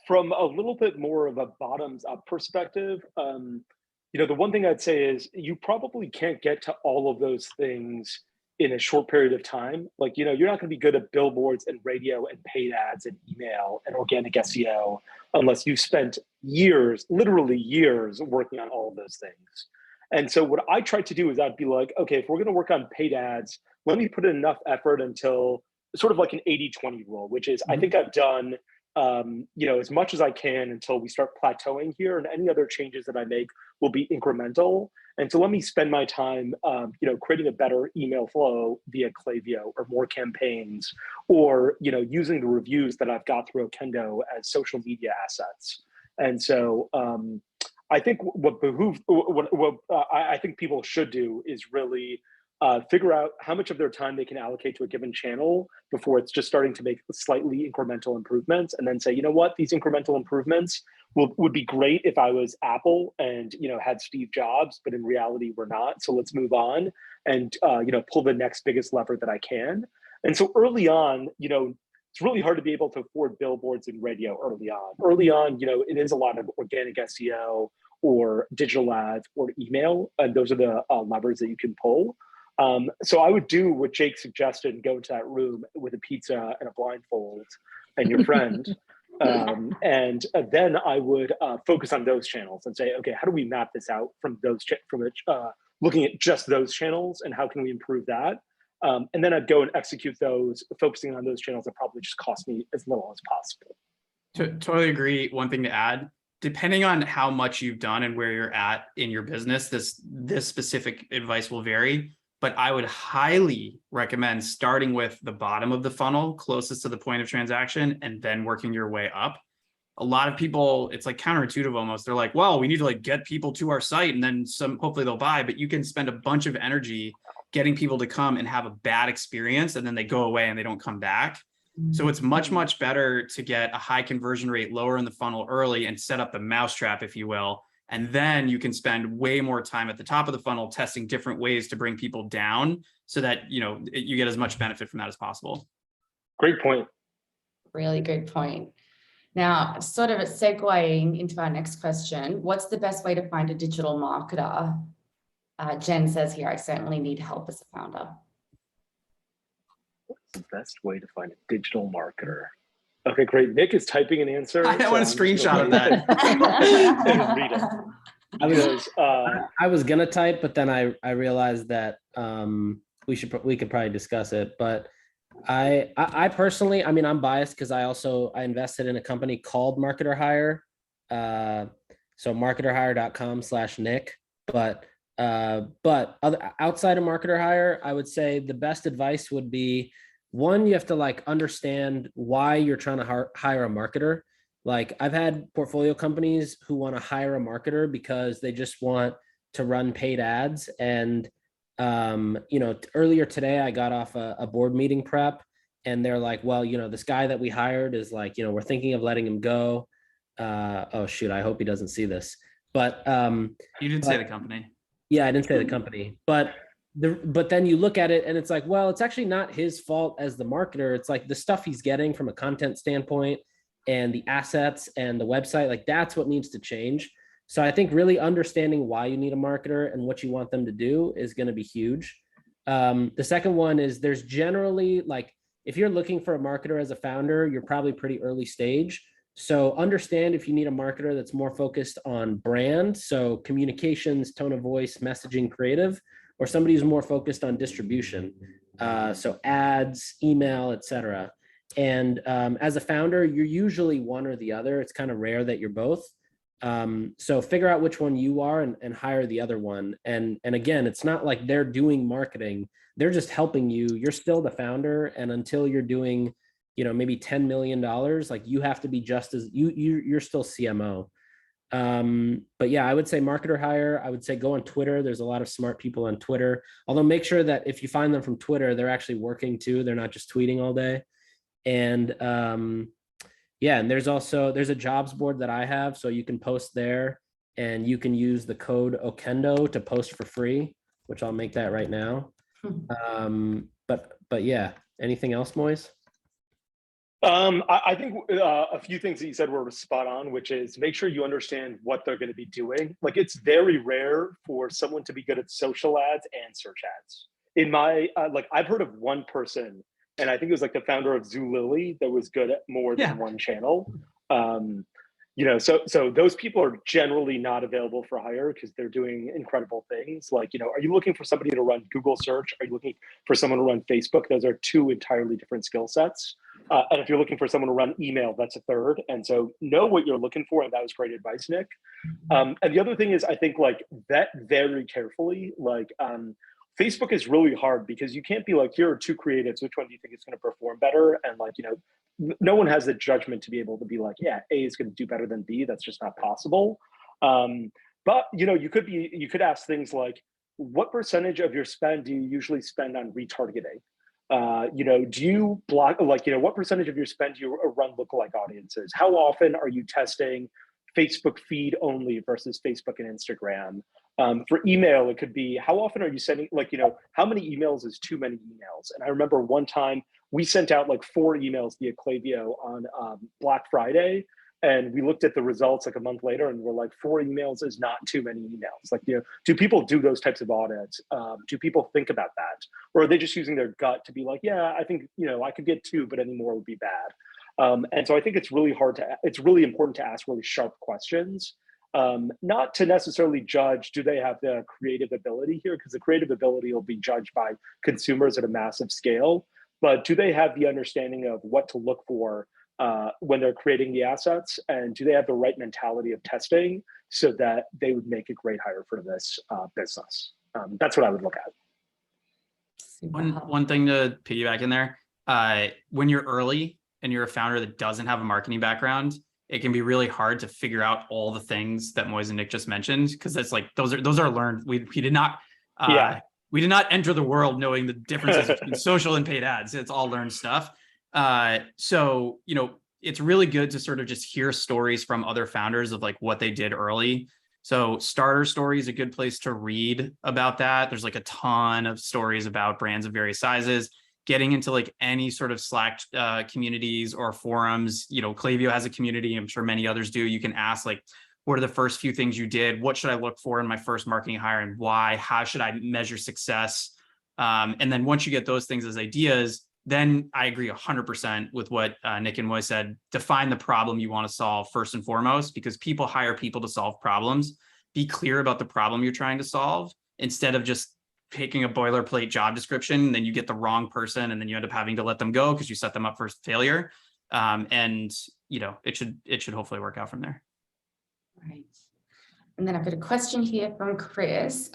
Speaker 2: From a little bit more of a bottoms up perspective, the one thing I'd say is you probably can't get to all of those things in a short period of time. Like, you're not going to be good at billboards and radio and paid ads and email and organic SEO unless you've spent years, literally years, working on all of those things. And so what I tried to do is I'd be like, okay, if we're going to work on paid ads, let me put in enough effort until sort of like an 80-20 rule, which is I think I've done as much as I can until we start plateauing here, and any other changes that I make will be incremental. And so let me spend my time, creating a better email flow via Klaviyo or more campaigns, or, using the reviews that I've got through Okendo as social media assets. And so I think I think people should do is really figure out how much of their time they can allocate to a given channel before it's just starting to make slightly incremental improvements, and then say, you know what, these incremental improvements would be great if I was Apple and had Steve Jobs, but in reality we're not. So let's move on and pull the next biggest lever that I can. And so early on, it's really hard to be able to afford billboards and radio early on. Early on, it is a lot of organic SEO or digital ads or email, and those are the levers that you can pull. So I would do what Jake suggested and go into that room with a pizza and a blindfold and your friend. And then I would focus on those channels and say, okay, how do we map this out from looking at just those channels, and how can we improve that? And then I'd go and execute those, focusing on those channels that probably just cost me as little as possible.
Speaker 4: Totally agree. One thing to add, depending on how much you've done and where you're at in your business, this specific advice will vary. But I would highly recommend starting with the bottom of the funnel, closest to the point of transaction, and then working your way up. A lot of people, it's like counterintuitive almost. They're like, well, we need to get people to our site and then hopefully they'll buy, but you can spend a bunch of energy getting people to come and have a bad experience, and then they go away and they don't come back. So it's much, much better to get a high conversion rate lower in the funnel early and set up the mousetrap, if you will. And then you can spend way more time at the top of the funnel testing different ways to bring people down so that, you get as much benefit from that as possible.
Speaker 2: Great point.
Speaker 1: Really good point. Now, sort of segueing into our next question, what's the best way to find a digital marketer? Jen says here, I certainly need help as a founder.
Speaker 2: What's the best way to find a digital marketer? Okay, great. Nick is typing an answer.
Speaker 4: I want a screenshot of that.
Speaker 2: And read it.
Speaker 3: I was gonna type, but then I realized that we could probably discuss it. But I personally, I'm biased because I invested in a company called Marketer Hire. So marketerhire.com/Nick. But outside of Marketer Hire, I would say the best advice would be, one, you have to understand why you're trying to hire a marketer. I've had portfolio companies who want to hire a marketer because they just want to run paid ads. And, earlier today I got off a board meeting prep, and they're like, well, this guy that we hired is we're thinking of letting him go. Oh shoot, I hope he doesn't see this. But
Speaker 4: you didn't say the company.
Speaker 3: Yeah, I didn't say the company, but then you look at it and it's like, well, it's actually not his fault as the marketer. It's the stuff he's getting from a content standpoint and the assets and the website, that's what needs to change. So I think really understanding why you need a marketer and what you want them to do is going to be huge. The second one is there's generally if you're looking for a marketer as a founder, you're probably pretty early stage. So understand if you need a marketer that's more focused on brand, so communications, tone of voice, messaging, creative, or somebody who's more focused on distribution. So ads, email, etc. And as a founder, you're usually one or the other. It's kind of rare that you're both. So figure out which one you are and hire the other one. And again, it's not like they're doing marketing. They're just helping you. You're still the founder. And until you're doing, maybe $10 million, like you have to be just as you're still CMO. But yeah, I would say marketer hire. I would say go on Twitter. There's a lot of smart people on Twitter, although make sure that if you find them from Twitter, they're actually working too. They're not just tweeting all day. And yeah, and there's a jobs board that I have, so you can post there and you can use the code Okendo to post for free, which I'll make that right now. But yeah, anything else, Moise?
Speaker 2: I think a few things that you said were spot on, which is make sure you understand what they're going to be doing. Like, it's very rare for someone to be good at social ads and search ads. In my, I've heard of one person, and I think it was like the founder of Zulily, that was good at more than one channel. So those people are generally not available for hire because they're doing incredible things. Like, are you looking for somebody to run Google search? Are you looking for someone to run Facebook? Those are two entirely different skill sets. And if you're looking for someone to run email, that's a third. And so know what you're looking for. And that was great advice, Nick. And the other thing is, I think, vet very carefully. Facebook is really hard because you can't be like, here are two creatives, which one do you think is going to perform better? And no one has the judgment to be able to be like, yeah, A is going to do better than B. That's just not possible. But you could ask things like, what percentage of your spend do you usually spend on retargeting? Do you block, what percentage of your spend do you run lookalike audiences? How often are you testing Facebook feed only versus Facebook and Instagram? For email, it could be, how often are you sending, how many emails is too many emails? And I remember one time we sent out 4 emails via Klaviyo on Black Friday. And we looked at the results a month later and we're like, 4 emails is not too many emails. Do people do those types of audits? Do people think about that? Or are they just using their gut to be like, yeah, I think, I could get 2, but any more would be bad. And so I think it's really important to ask really sharp questions, not to necessarily judge, do they have the creative ability here? Because the creative ability will be judged by consumers at a massive scale, but do they have the understanding of what to look for when they're creating the assets, and do they have the right mentality of testing so that they would make a great hire for this business? That's what I would look at.
Speaker 4: One thing to piggyback in there, when you're early and you're a founder that doesn't have a marketing background, it can be really hard to figure out all the things that Moise and Nick just mentioned, because it's those are learned. We did not enter the world knowing the differences between social and paid ads. It's all learned stuff. So it's really good to sort of just hear stories from other founders of what they did early. So Starter Story is a good place to read about that. There's a ton of stories about brands of various sizes. Getting into any sort of Slack communities or forums, Klaviyo has a community. I'm sure many others do. You can ask what are the first few things you did? What should I look for in my first marketing hire and why? How should I measure success? And then once you get those things as ideas, then I agree 100% with what Nick and Moise said. Define the problem you want to solve first and foremost, because people hire people to solve problems. Be clear about the problem you're trying to solve instead of just picking a boilerplate job description. Then you get the wrong person and then you end up having to let them go because you set them up for failure. And it should hopefully work out from there.
Speaker 1: Right. And then I've got a question here from Chris.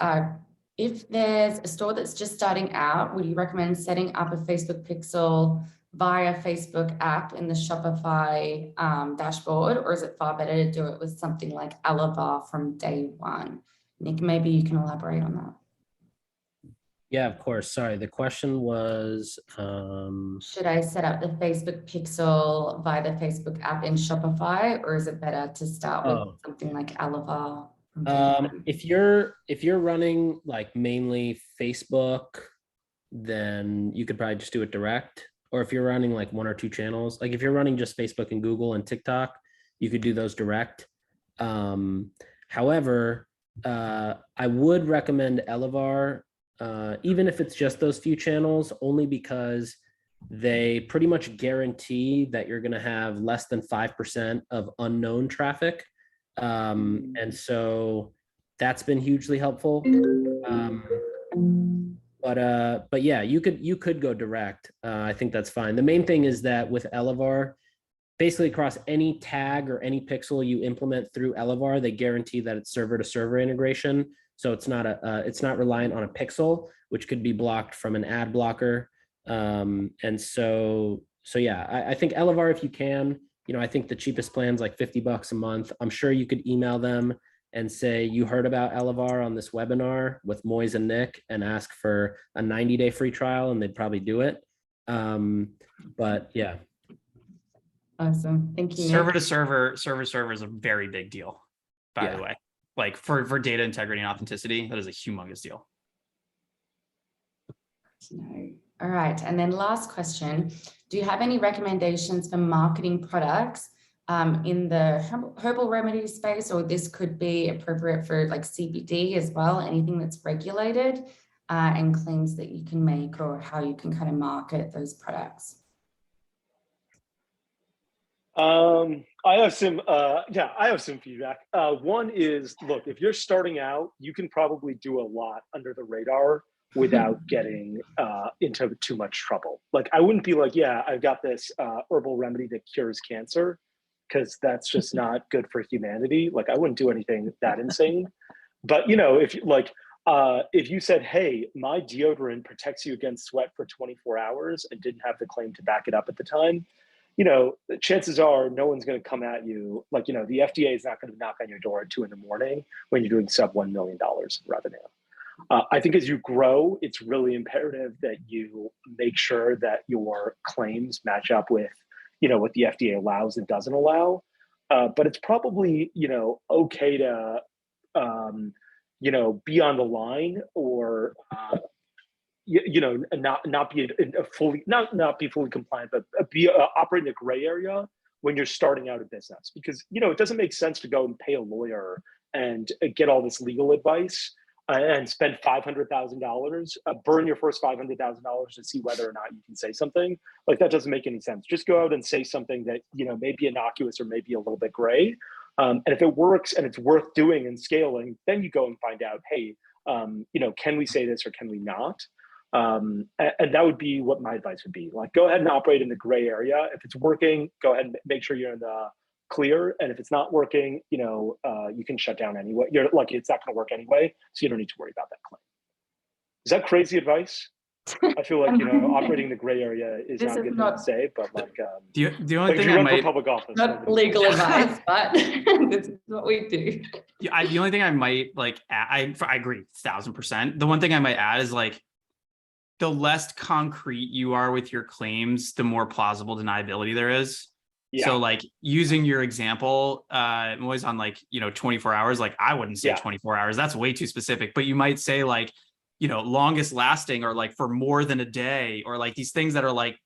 Speaker 1: If there's a store that's just starting out, would you recommend setting up a Facebook pixel via Facebook app in the Shopify dashboard, or is it far better to do it with something like Elevar from day one? Nick, maybe you can elaborate on that.
Speaker 3: Yeah, of course. Sorry, the question was,
Speaker 1: should I set up the Facebook pixel via the Facebook app in Shopify, or is it better to start with something like Elevar?
Speaker 3: If you're running mainly Facebook, then you could probably just do it direct. Or if you're running 1 or 2 channels, if you're running just Facebook and Google and TikTok, you could do those direct. However, I would recommend Elevar, even if it's just those few channels, only because they pretty much guarantee that you're going to have less than 5% of unknown traffic. And so that's been hugely helpful. But yeah, you could go direct. I think that's fine. The main thing is that with Elevar, basically across any tag or any pixel you implement through Elevar, they guarantee that it's server to server integration. So it's not reliant on a pixel, which could be blocked from an ad blocker. And so yeah, I think Elevar, if you can, I think the cheapest plan's like $50 a month. I'm sure you could email them and say you heard about Elevar on this webinar with Moise and Nick and ask for a 90-day free trial, and they'd probably do it. But yeah.
Speaker 1: Awesome. Thank you.
Speaker 4: Server to server is a very big deal, by the way. Like for data integrity and authenticity, that is a humongous deal.
Speaker 1: All right. And then last question, do you have any recommendations for marketing products in the herbal remedy space, or this could be appropriate for like CBD as well, anything that's regulated and claims that you can make or how you can kind of market those products?
Speaker 2: I have some feedback. One is, look, if you're starting out, you can probably do a lot under the radar without getting into too much trouble. Like, I wouldn't be like, yeah, I've got this herbal remedy that cures cancer, because that's just not good for humanity. Like, I wouldn't do anything that insane. But if you said, hey, my deodorant protects you against sweat for 24 hours and didn't have the claim to back it up at the time, chances are no one's going to come at you. Like, the FDA is not going to knock on your door at 2 a.m. when you're doing sub $1 million in revenue. I think as you grow, it's really imperative that you make sure that your claims match up with, what the FDA allows and doesn't allow. But it's probably, okay to, be on the line or, not be fully compliant, but operate in a gray area when you're starting out a business, because it doesn't make sense to go and pay a lawyer and get all this legal advice and spend $500,000, burn your first $500,000 to see whether or not you can say something. Like, that doesn't make any sense. Just go out and say something that may be innocuous or maybe a little bit gray, and if it works and it's worth doing and scaling, then you go and find out, hey, can we say this or can we not? And that would be what my advice would be. Like, go ahead and operate in the gray area. If it's working, go ahead and make sure you're in the clear. And if it's not working, you can shut down anyway. You're lucky it's not going to work anyway, so you don't need to worry about that claim. Is that crazy advice? I feel like operating in the gray area is not a good thing to say, but like
Speaker 4: the only thing
Speaker 2: if you
Speaker 4: I
Speaker 2: run
Speaker 4: might
Speaker 2: for public office,
Speaker 1: not legal advice, but this is what we do.
Speaker 4: Yeah, the only thing I might I agree 1,000%. The one thing I might add is like, the less concrete you are with your claims, the more plausible deniability there is. Yeah. So like, using your example, I'm always on 24 hours. Like, I wouldn't say 24 hours. That's way too specific, but you might say like, longest lasting, or like for more than a day, or like these things that are like,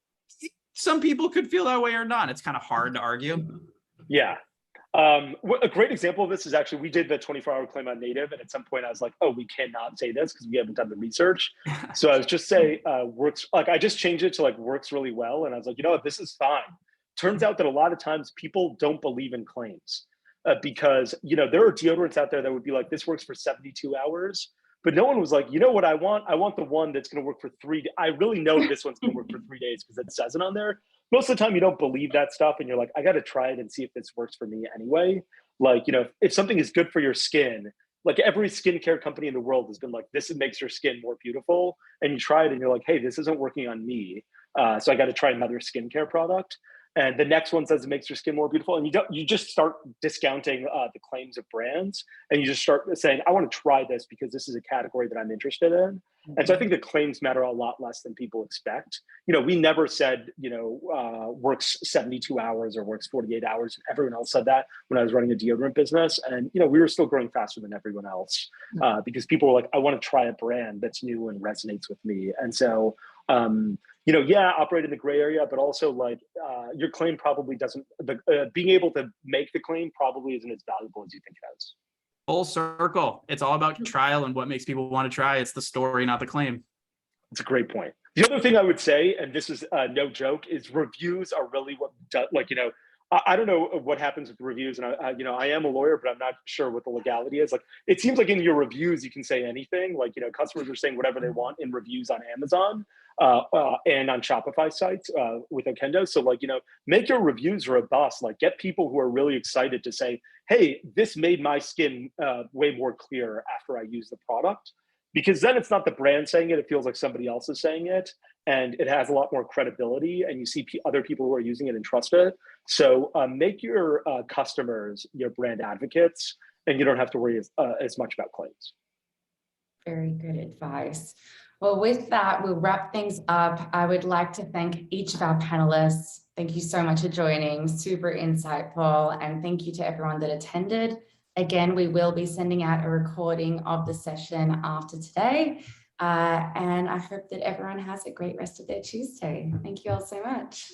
Speaker 4: some people could feel that way or not. It's kind of hard to argue.
Speaker 2: Yeah. A great example of this is actually, we did the 24-hour claim on native, and at some point I was like, oh, we cannot say this because we haven't done the research. So I was just say works, like I just changed it to like works really well. And I was like, this is fine. Turns out that a lot of times people don't believe in claims because, there are deodorants out there that would be like, this works for 72 hours. But no one was like, what I want? I want the one that's going to work for 3 days. I really know this one's going to work for 3 days because it says it on there. Most of the time you don't believe that stuff, and you're like, I got to try it and see if this works for me anyway. Like, if something is good for your skin, like every skincare company in the world has been like, this makes your skin more beautiful. And you try it and you're like, hey, this isn't working on me. So I got to try another skincare product. And the next one says it makes your skin more beautiful. And you just start discounting the claims of brands. And you just start saying, I want to try this because this is a category that I'm interested in. And so I think the claims matter a lot less than people expect. We never said, works 72 hours or works 48 hours. Everyone else said that when I was running a deodorant business. And, we were still growing faster than everyone else because people were like, I want to try a brand that's new and resonates with me. And so, operate in the gray area, but also like your claim probably doesn't, being able to make the claim probably isn't as valuable as you think it is.
Speaker 4: Full circle. It's all about trial and what makes people want to try. It's the story, not the claim.
Speaker 2: That's a great point. The other thing I would say, and this is no joke, is reviews are really what does, I don't know what happens with reviews, and I am a lawyer, but I'm not sure what the legality is. Like, it seems like in your reviews you can say anything. Like, customers are saying whatever they want in reviews on Amazon and on Shopify sites with Okendo. So, like, make your reviews robust. Like, get people who are really excited to say, "Hey, this made my skin way more clear after I used the product." Because then it's not the brand saying it; it feels like somebody else is saying it, and it has a lot more credibility. And you see other people who are using it and trust it. So make your customers your brand advocates, and you don't have to worry as much about claims.
Speaker 1: Very good advice. Well, with that, we'll wrap things up. I would like to thank each of our panelists. Thank you so much for joining. Super insightful. And thank you to everyone that attended. Again, we will be sending out a recording of the session after today. And I hope that everyone has a great rest of their Tuesday. Thank you all so much.